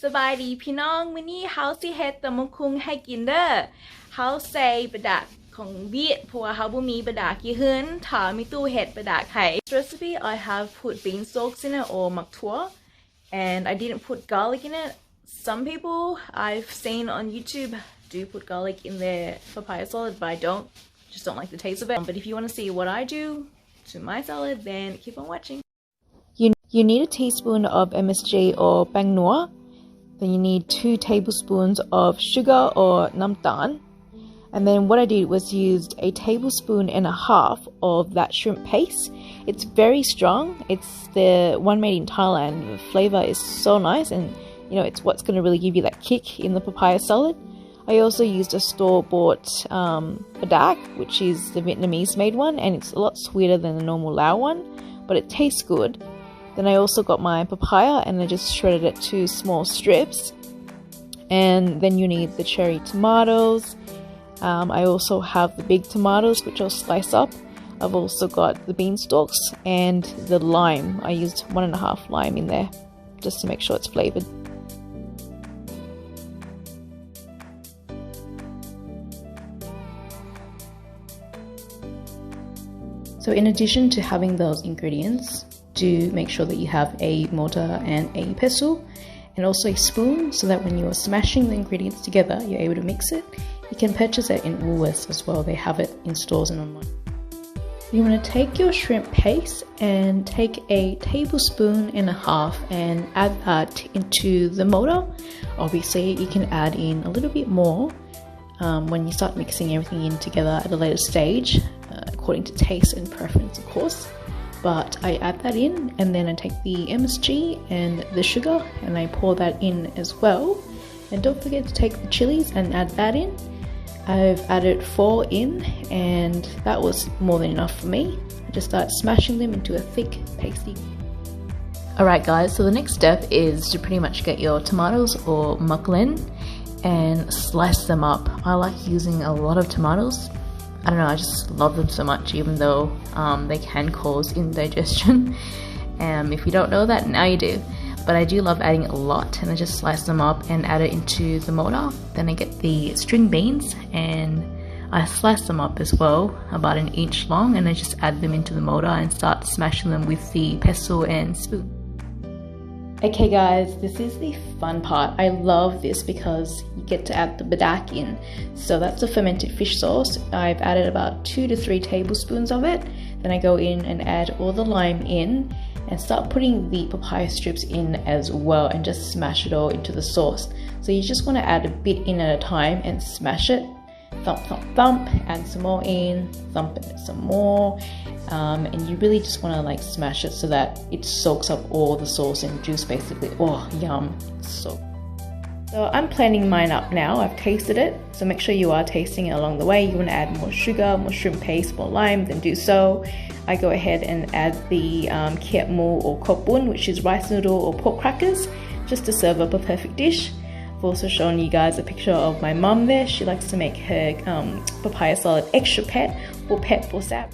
Sabaidee พี่น้องวันนี้เฮาสิเฮ็ดตำบักหุ่งให้กินเด้อเฮาใส่ประดักของบีทเพราะว่าเฮาบ่มีประดักกี่หื้นถ้ามีตู้เฮ็ดประดักให้ This recipe I have put bean stalks in it or mak tua and I didn't put garlic in it. Some people I've seen on YouTube do put garlic in their papaya salad, but I just don't like the taste of it. But if you want to see what I do to my salad, then keep on watching. You need a teaspoon of MSG or bang noa. Then you need 2 tablespoons of sugar or namtan. And then what I did was used a tablespoon and a half of that shrimp paste. It's very strong. It's the one made in Thailand. The flavor is so nice, and you know it's what's going to really give you that kick in the papaya salad. I also used a store-bought padak, which is the Vietnamese made one, and it's a lot sweeter than the normal Lao one, but it tastes good. Then I also got my papaya and I just shredded it to small strips. And then you need the cherry tomatoes. I also have the big tomatoes, which I'll slice up. I've also got the bean stalks and the lime. I used 1.5 lime in there just to make sure it's flavored. So in addition to having those ingredients, do make sure that you have a mortar and a pestle and also a spoon so that when you're smashing the ingredients together, you're able to mix it. You can purchase it in Woolworths as well. They have it in stores and online. You want to take your shrimp paste and take a tablespoon and a half and add that into the mortar. Obviously, you can add in a little bit more when you start mixing everything in together at a later stage, according to taste and preference, of course. But I add that in, and then I take the MSG and the sugar and I pour that in as well. And don't forget to take the chilies and add that in. I've added 4 in, and that was more than enough for me. I just start smashing them into a thick pasty. Alright guys, so the next step is to pretty much get your tomatoes or maklen and slice them up. I like using a lot of tomatoes. I don't know, I just love them so much, even though they can cause indigestion. If you don't know that, now you do. But I do love adding a lot, and I just slice them up and add it into the mortar. Then I get the string beans and I slice them up as well, about 1 inch long, and I just add them into the mortar and start smashing them with the pestle and spoon. Okay guys, this is the fun part. I love this because you get to add the badak in. So that's a fermented fish sauce. I've added about 2 to 3 tablespoons of it. Then I go in and add all the lime in and start putting the papaya strips in as well and just smash it all into the sauce. So you just want to add a bit in at a time and smash it. Thump, thump, thump, add some more in, thump it some more. And you really just want to like smash it so that it soaks up all the sauce and juice basically. Oh, yum. So I'm planning mine up now. I've tasted it, so make sure you are tasting it along the way. You want to add more sugar, more shrimp paste, more lime, then do so. I go ahead and add the kiat mu or kopun, which is rice noodle or pork crackers, just to serve up a perfect dish. I've also shown you guys a picture of my mum there. She likes to make her papaya salad extra pet or sap.